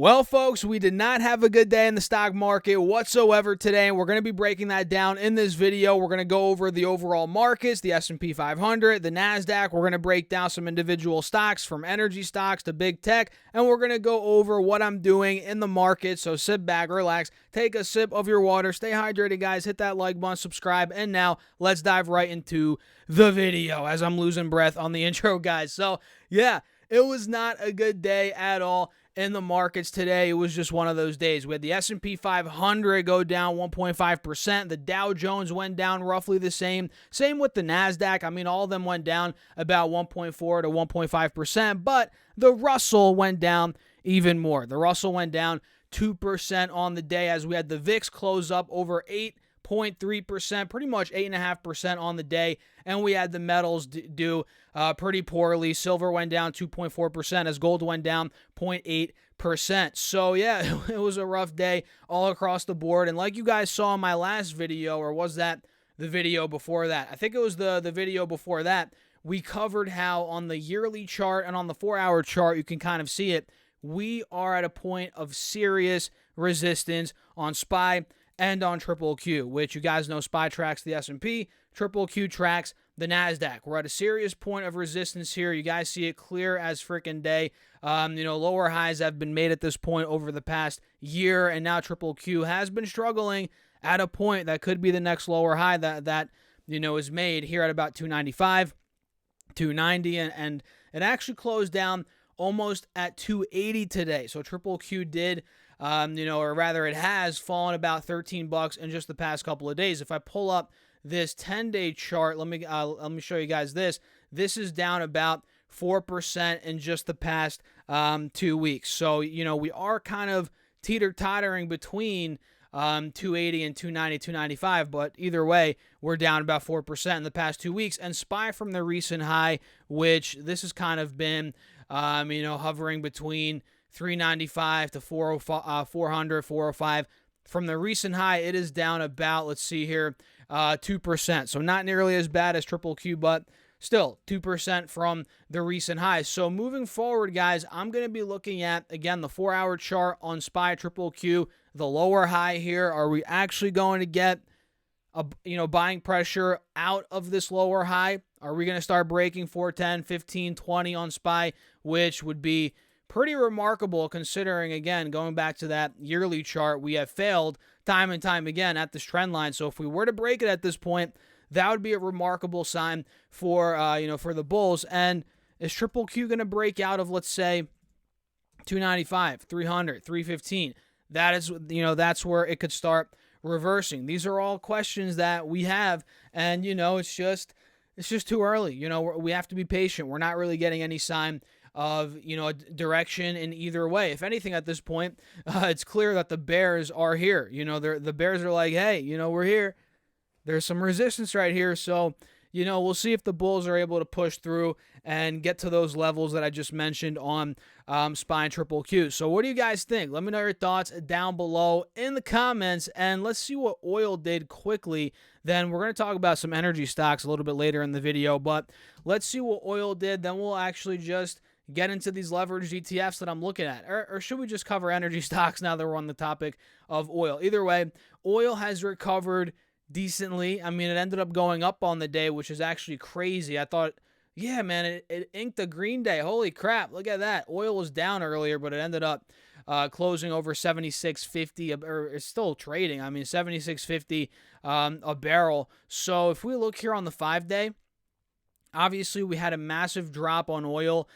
Well, folks, we did not have a good day in the stock market whatsoever today, and we're going to be breaking that down in this video. We're going to go over the overall markets, the S&P 500, the NASDAQ. We're going to break down some individual stocks from energy stocks to big tech, and we're going to go over what I'm doing in the market. So sit back, relax, take a sip of your water, stay hydrated, guys. Hit that like button, subscribe, and now let's dive right into the video as I'm losing breath on the intro, guys. So, yeah, it was not a good day at all in the markets today. It was just one of those days. We had the S&P 500 go down 1.5%. The Dow Jones went down roughly the same. Same with the NASDAQ. I mean, all of them went down about 1.4 to 1.5%, but the Russell went down even more. The Russell went down 2% on the day as we had the VIX close up over 8.3%, pretty much 8.5% on the day, and we had the metals do pretty poorly. Silver went down 2.4% as gold went down 0.8%. So yeah, it was a rough day all across the board. And like you guys saw in my last video, or was that the video before that? I think it was the video before that. We covered how on the yearly chart and on the 4-hour chart, you can kind of see it. We are at a point of serious resistance on SPY and on Triple Q, which you guys know SPY tracks the S&P, Triple Q tracks the NASDAQ. We're at a serious point of resistance here. You guys see it clear as freaking day. Lower highs have been made at this point over the past year, and now Triple Q has been struggling at a point that could be the next lower high that is made here at about 295, 290, and it actually closed down almost at 280 today. So Triple Q did, or rather it has fallen about $13 in just the past couple of days. If I pull up this 10-day chart, let me show you guys this. This is down about 4% in just the past 2 weeks. So, we are kind of teeter-tottering between 280 and 290, 295, but either way, we're down about 4% in the past 2 weeks. And SPY from the recent high, which this has kind of been, hovering between 395 to 400, 405. From the recent high, it is down about, let's see here, 2%. So not nearly as bad as Triple Q, but still 2% from the recent highs. So moving forward, guys, I'm going to be looking at, again, the 4-hour chart on SPY, Triple Q, the lower high here. Are we actually going to get buying pressure out of this lower high? Are we going to start breaking 410, 15, 20 on SPY, which would be pretty remarkable considering, again, going back to that yearly chart, we have failed time and time again at this trend line. So if we were to break it at this point, that would be a remarkable sign for the bulls. And is Triple Q going to break out of, let's say, 295, 300, 315? That is, that's where it could start reversing. These are all questions that we have, and it's just too early. We have to be patient. We're not really getting any sign of direction in either way. If anything, at this point, it's clear that the bears are here. The bears are like, hey, we're here. There's some resistance right here. So, we'll see if the bulls are able to push through and get to those levels that I just mentioned on SPY and Triple Q. So what do you guys think? Let me know your thoughts down below in the comments, and let's see what oil did quickly. Then we're going to talk about some energy stocks a little bit later in the video, but let's see what oil did. Then we'll actually just get into these leveraged ETFs that I'm looking at. Or should we just cover energy stocks now that we're on the topic of oil? Either way, oil has recovered decently. I mean, it ended up going up on the day, which is actually crazy. I thought, yeah, man, it inked a green day. Holy crap, look at that. Oil was down earlier, but it ended up closing over 76.50, or it's still trading. I mean, 76.50 a barrel. So if we look here on the 5-day, obviously, we had a massive drop on oil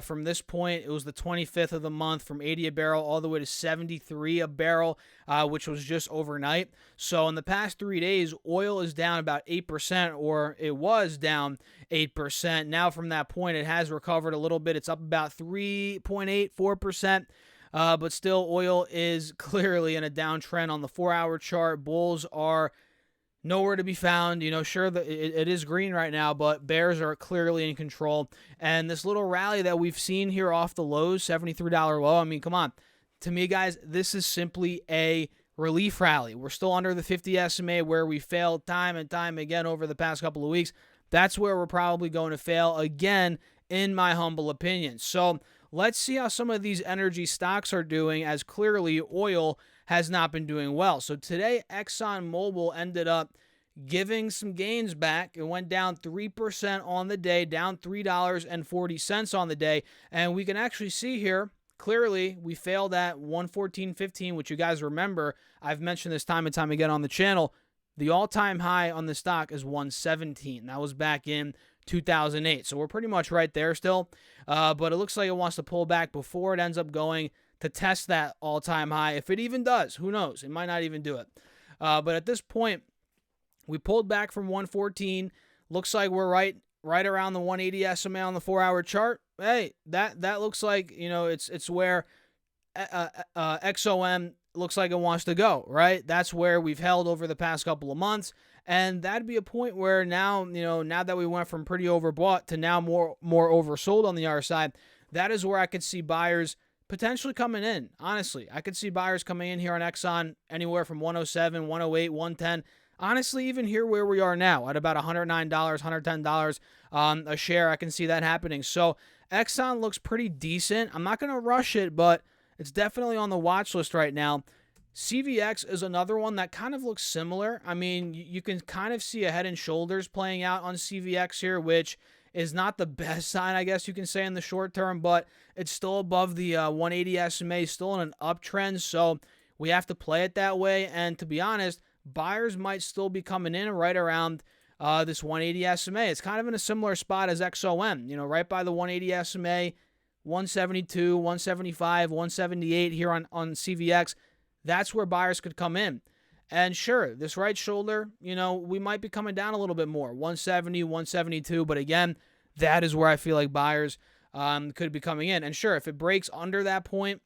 from this point. It was the 25th of the month, from 80 a barrel all the way to 73 a barrel, which was just overnight. So in the past 3 days, oil is down about 8%, or it was down 8%. Now from that point, it has recovered a little bit. It's up about 3.8, 4%. But still, oil is clearly in a downtrend on the 4-hour chart. Bulls are nowhere to be found. Sure, it is green right now, but bears are clearly in control. And this little rally that we've seen here off the lows, $73 low, I mean, come on. To me, guys, this is simply a relief rally. We're still under the 50 SMA where we failed time and time again over the past couple of weeks. That's where we're probably going to fail again, in my humble opinion. So let's see how some of these energy stocks are doing, as clearly oil has not been doing well. So today, ExxonMobil ended up giving some gains back. It went down 3% on the day, down $3.40 on the day. And we can actually see here, clearly, we failed at 114.15, which you guys remember. I've mentioned this time and time again on the channel. The all-time high on the stock is 117. That was back in 2008. So we're pretty much right there still. But it looks like it wants to pull back before it ends up going to test that all-time high. If it even does, who knows? It might not even do it. But at this point, we pulled back from 114. Looks like we're right around the 180 SMA on the 4-hour chart. Hey, that looks like, it's where XOM looks like it wants to go, right? That's where we've held over the past couple of months. And that'd be a point where now, now that we went from pretty overbought to now more oversold on the other side, that is where I could see buyers potentially coming in. Honestly, I could see buyers coming in here on Exxon anywhere from 107, 108, 110. Honestly, even here where we are now at about $109, $110 a share, I can see that happening. So Exxon looks pretty decent. I'm not going to rush it, but it's definitely on the watch list right now. CVX is another one that kind of looks similar. I mean, you can kind of see a head and shoulders playing out on CVX here, which is not the best sign, I guess you can say, in the short term, but it's still above the 180 SMA, still in an uptrend, so we have to play it that way. And to be honest, buyers might still be coming in right around this 180 SMA. It's kind of in a similar spot as XOM, right by the 180 SMA, 172, 175, 178 here on CVX. That's where buyers could come in. And sure, this right shoulder, we might be coming down a little bit more, 170, 172. But again, that is where I feel like buyers could be coming in. And sure, if it breaks under that point,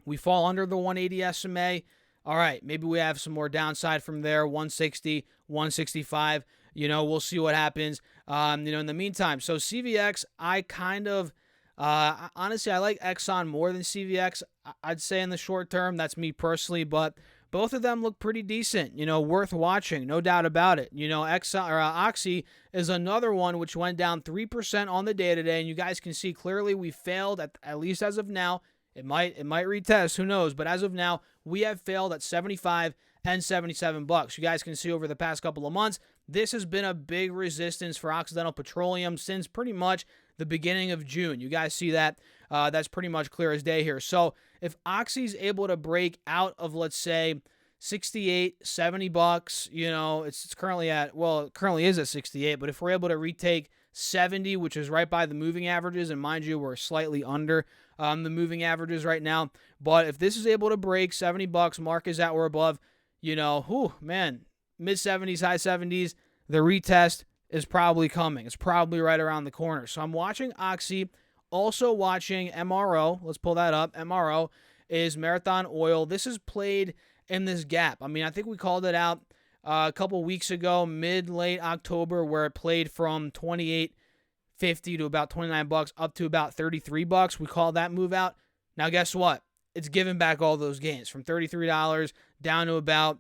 we fall under the 180 SMA. All right, maybe we have some more downside from there, 160, 165. We'll see what happens, in the meantime. So CVX, I kind of, honestly, I like Exxon more than CVX, I'd say in the short term. That's me personally, but both of them look pretty decent, worth watching, no doubt about it. Exxon or Oxy is another one which went down 3% on the day today, and you guys can see clearly we failed at least as of now. It might retest, who knows? But as of now, we have failed at 75 and 77 bucks. You guys can see over the past couple of months, this has been a big resistance for Occidental Petroleum since pretty much the beginning of June. You guys see that? That's pretty much clear as day here. So if Oxy's able to break out of, let's say, 68, 70 bucks, it's currently at, well, it currently is at 68, but if we're able to retake 70, which is right by the moving averages, and mind you, we're slightly under the moving averages right now, but if this is able to break 70 bucks, mark is at or above, mid 70s, high 70s, the retest is probably coming. It's probably right around the corner. So I'm watching Oxy, also watching MRO. Let's pull that up. MRO is Marathon Oil. This is played in this gap. I mean, I think we called it out a couple weeks ago, late October, where it played from 28.50 to about 29 bucks up to about 33 bucks. We called that move out. Now, guess what? It's given back all those gains from $33 down to about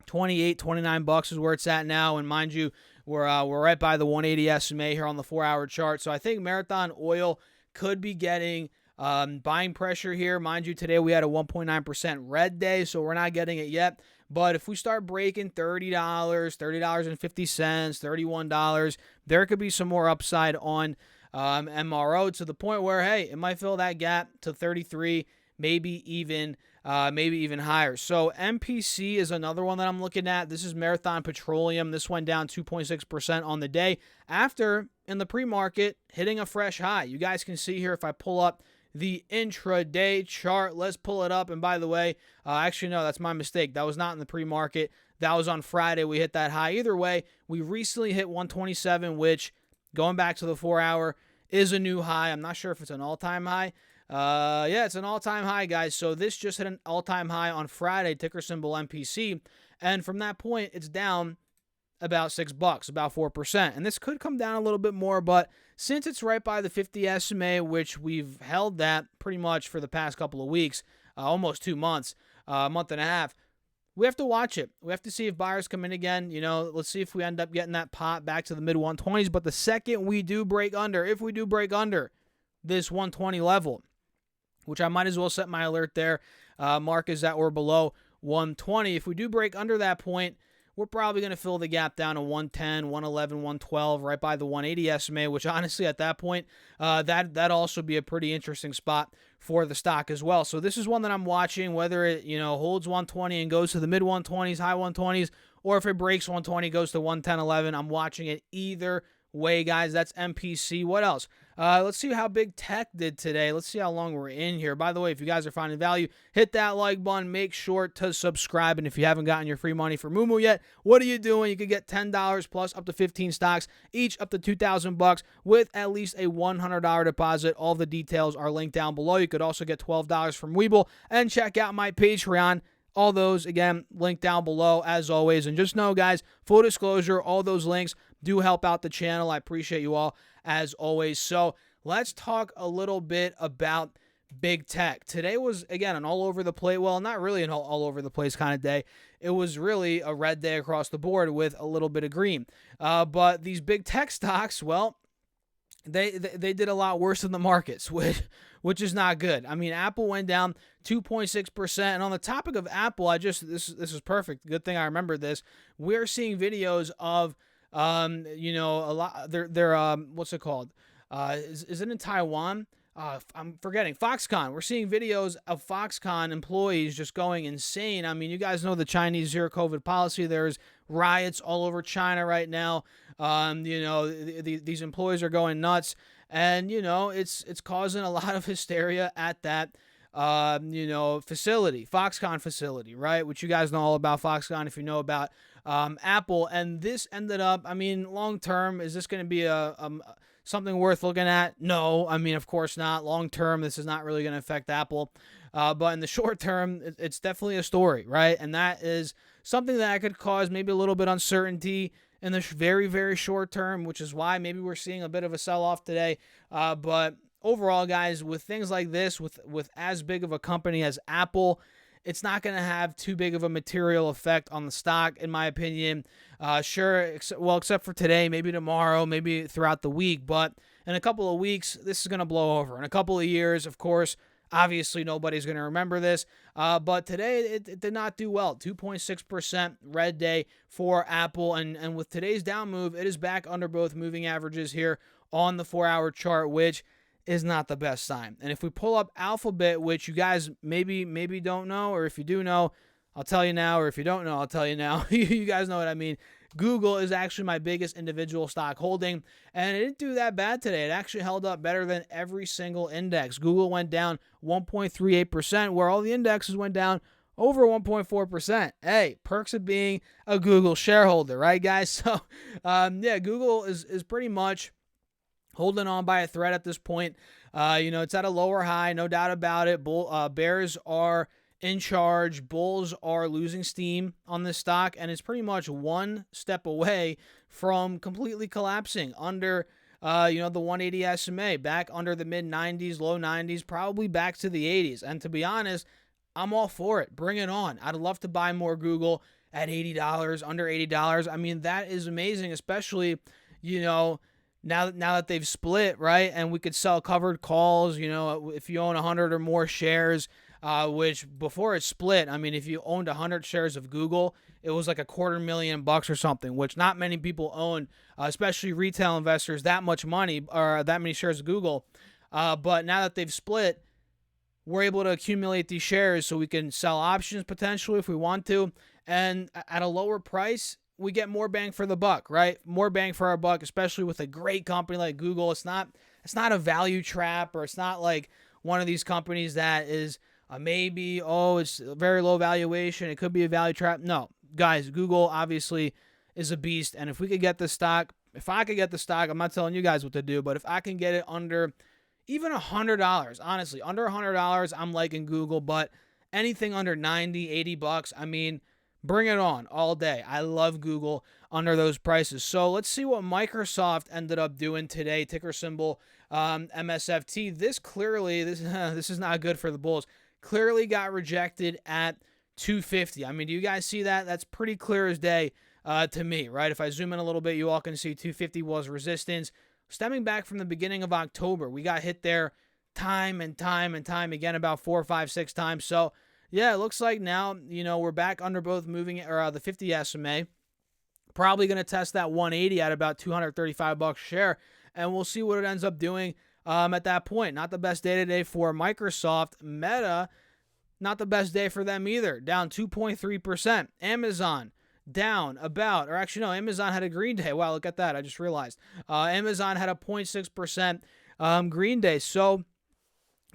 28, 29 bucks is where it's at now. And mind you, we're right by the 180 SMA here on the 4-hour chart. So I think Marathon Oil could be getting buying pressure here. Mind you, today we had a 1.9% red day, so we're not getting it yet. But if we start breaking $30, $30.50, $31, there could be some more upside on MRO to the point where, hey, it might fill that gap to 33, maybe even higher. So MPC is another one that I'm looking at. This is Marathon Petroleum. This went down 2.6% on the day after, in the pre-market, hitting a fresh high. You guys can see here if I pull up the intraday chart. Let's pull it up. And by the way, actually, no, that's my mistake. That was not in the pre-market. That was on Friday. We hit that high. Either way, we recently hit 127, which, going back to the 4-hour, is a new high. I'm not sure if it's an all-time high. Yeah, it's an all-time high, guys. So this just hit an all-time high on Friday, ticker symbol MPC. And from that point, it's down about $6, about 4%. And this could come down a little bit more, but since it's right by the 50 SMA, which we've held that pretty much for the past couple of weeks, almost 2 months, a month and a half, we have to watch it. We have to see if buyers come in again. Let's see if we end up getting that pop back to the mid-120s. But the second we do break under, if we do break under this 120 level, which I might as well set my alert there. Mark is at or below 120. If we do break under that point, we're probably going to fill the gap down to 110, 111, 112, right by the 180 SMA, which honestly at that point, that also be a pretty interesting spot for the stock as well. So this is one that I'm watching, whether it holds 120 and goes to the mid 120s, high 120s, or if it breaks 120, goes to 110, 11. I'm watching it either way, guys. That's MPC. What else? Let's see how big tech did today. Let's see how long we're in here. By the way, if you guys are finding value, hit that like button. Make sure to subscribe. And if you haven't gotten your free money for Moomoo yet, what are you doing? You could get $10 plus up to 15 stocks, each up to $2,000 with at least a $100 deposit. All the details are linked down below. You could also get $12 from Webull and check out my Patreon. All those, again, linked down below as always. And just know, guys, full disclosure, all those links do help out the channel. I appreciate you all as always. So let's talk a little bit about big tech. Today was, again, an all over the place. Well, not really an all over the place kind of day. It was really a red day across the board with a little bit of green. But these big tech stocks, well, they did a lot worse than the markets, which is not good. I mean, Apple went down 2.6%. And on the topic of Apple, this is perfect. Good thing I remembered this. We're seeing videos of a lot. They're what's it called? Is it in Taiwan? I'm forgetting. Foxconn. We're seeing videos of Foxconn employees just going insane. I mean, you guys know the Chinese zero COVID policy. There's riots all over China right now. These employees are going nuts, and it's causing a lot of hysteria at that facility, Foxconn facility, right? Which you guys know all about Foxconn if you know about Apple. And this ended up, I mean, long term, is this going to be something worth looking at? No, I mean, of course not. Long term, this is not really going to affect Apple. But in the short term, it's definitely a story, right? And that is something that could cause maybe a little bit uncertainty in the very, very short term, which is why maybe we're seeing a bit of a sell-off today. But overall, guys, with things like this, with as big of a company as Apple, it's not going to have too big of a material effect on the stock, in my opinion. Except for today, maybe tomorrow, maybe throughout the week. But in a couple of weeks, this is going to blow over. In a couple of years, of course, obviously nobody's going to remember this. But today, it did not do well. 2.6% red day for Apple. And with today's down move, it is back under both moving averages here on the 4-hour chart, which is not the best sign. And if we pull up Alphabet, which you guys maybe don't know, or if you do know, I'll tell you now, or if you don't know, I'll tell you now. You guys know what I mean. Google is actually my biggest individual stock holding, and it didn't do that bad today. It actually held up better than every single index. Google went down 1.38%, where all the indexes went down over 1.4%. Hey, perks of being a Google shareholder, right, guys? So, Google is pretty much holding on by a thread at this point. It's at a lower high, no doubt about it. Bears are in charge. Bulls are losing steam on this stock, and it's pretty much one step away from completely collapsing under the 180 SMA, back under the mid-90s, low 90s, probably back to the 80s. And to be honest, I'm all for it. Bring it on. I'd love to buy more Google at $80, under $80. I mean, that is amazing, especially, now that they've split, right? And we could sell covered calls, if you own 100 or more shares, which before it split, I mean, if you owned 100 shares of Google, it was like $250,000 or something, which not many people own, especially retail investors, that much money or that many shares of Google. But now that they've split, we're able to accumulate these shares so we can sell options potentially if we want to. And at a lower price, we get more bang for the buck, right? More bang for our buck, especially with a great company like Google. It's not a value trap, or it's not like one of these companies that is maybe, it's a very low valuation. It could be a value trap. No, guys, Google obviously is a beast. And if I could get the stock, I'm not telling you guys what to do, but if I can get it under even $100, honestly, under $100, I'm liking Google. But anything under $90, $80, I mean, bring it on all day. I love Google under those prices. So let's see what Microsoft ended up doing today. Ticker symbol MSFT. This is not good for the bulls. Clearly got rejected at 250. I mean, do you guys see that? That's pretty clear as day to me, right? If I zoom in a little bit, you all can see 250 was resistance. stemming back from the beginning of October. We got hit there time and time and time again, about 4, 5, 6 times. So yeah, it looks like now, we're back under both the 50 SMA. Probably going to test that 180 at about $235 a share, and we'll see what it ends up doing at that point. Not the best day today for Microsoft. Meta, not the best day for them either. Down 2.3%. Amazon, down about, or actually no, Amazon had a green day. Wow, look at that. I just realized. Amazon had a 0.6% green day. So,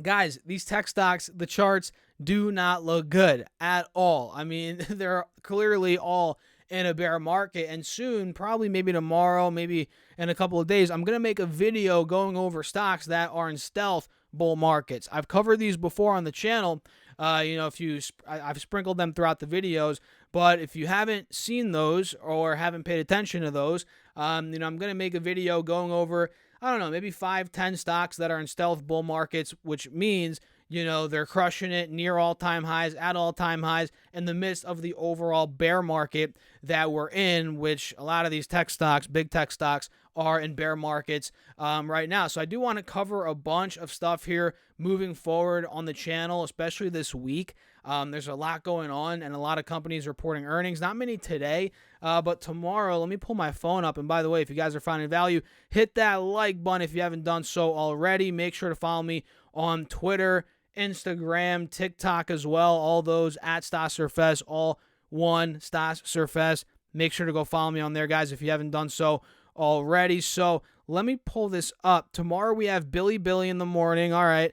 guys, these tech stocks, the charts do not look good at all. I mean, they're clearly all in a bear market, and soon, probably maybe tomorrow, maybe in a couple of days, I'm going to make a video going over stocks that are in stealth bull markets. I've covered these before on the channel. I've sprinkled them throughout the videos, but if you haven't seen those or haven't paid attention to those, I'm going to make a video going over, I don't know, maybe 5, 10 stocks that are in stealth bull markets, which means, they're crushing it near all-time highs, at all-time highs, in the midst of the overall bear market that we're in, which a lot of these tech stocks, big tech stocks, are in bear markets right now. So I do want to cover a bunch of stuff here moving forward on the channel, especially this week. There's a lot going on and a lot of companies reporting earnings. Not many today, but tomorrow. Let me pull my phone up. And by the way, if you guys are finding value, hit that like button if you haven't done so already. Make sure to follow me on Twitter, Instagram, TikTok as well. All those at StasSurfez, all one StasSurfez. Make sure to go follow me on there, guys, if you haven't done so already. So let me pull this up. Tomorrow we have Billy in the morning. All right.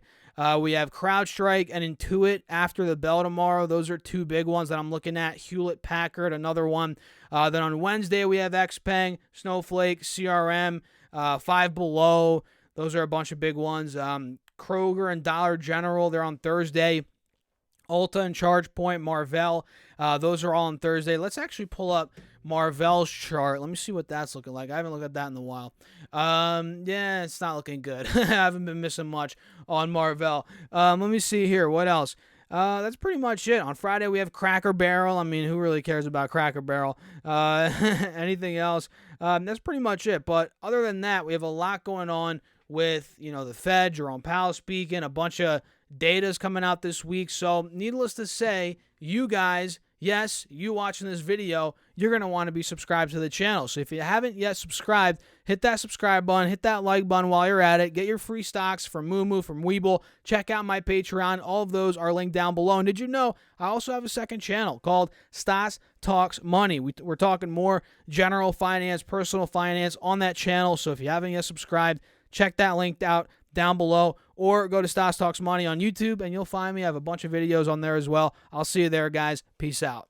We have CrowdStrike and Intuit after the bell tomorrow. Those are two big ones that I'm looking at. Hewlett Packard, another one. Then on Wednesday we have XPeng, Snowflake, CRM, Five Below. Those are a bunch of big ones. Kroger and Dollar General, they're on Thursday. Ulta and ChargePoint, Marvell, those are all on Thursday. Let's actually pull up Marvell's chart. Let me see what that's looking like. I haven't looked at that in a while. Yeah, it's not looking good. I haven't been missing much on Marvell. Let me see here. What else? That's pretty much it. On Friday, we have Cracker Barrel. I mean, who really cares about Cracker Barrel? Anything else? That's pretty much it. But other than that, we have a lot going on with, the Fed, Jerome Powell speaking, a bunch of data's coming out this week. So needless to say, you guys, yes, you watching this video, you're going to want to be subscribed to the channel. So if you haven't yet subscribed, hit that subscribe button, hit that like button while you're at it. Get your free stocks from Moomoo, from Webull. Check out my Patreon. All of those are linked down below. And did you know I also have a second channel called Stas Talks Money? We're talking more general finance, personal finance on that channel. So if you haven't yet subscribed, check that link out down below, or go to Stas Talks Money on YouTube and you'll find me. I have a bunch of videos on there as well. I'll see you there, guys. Peace out.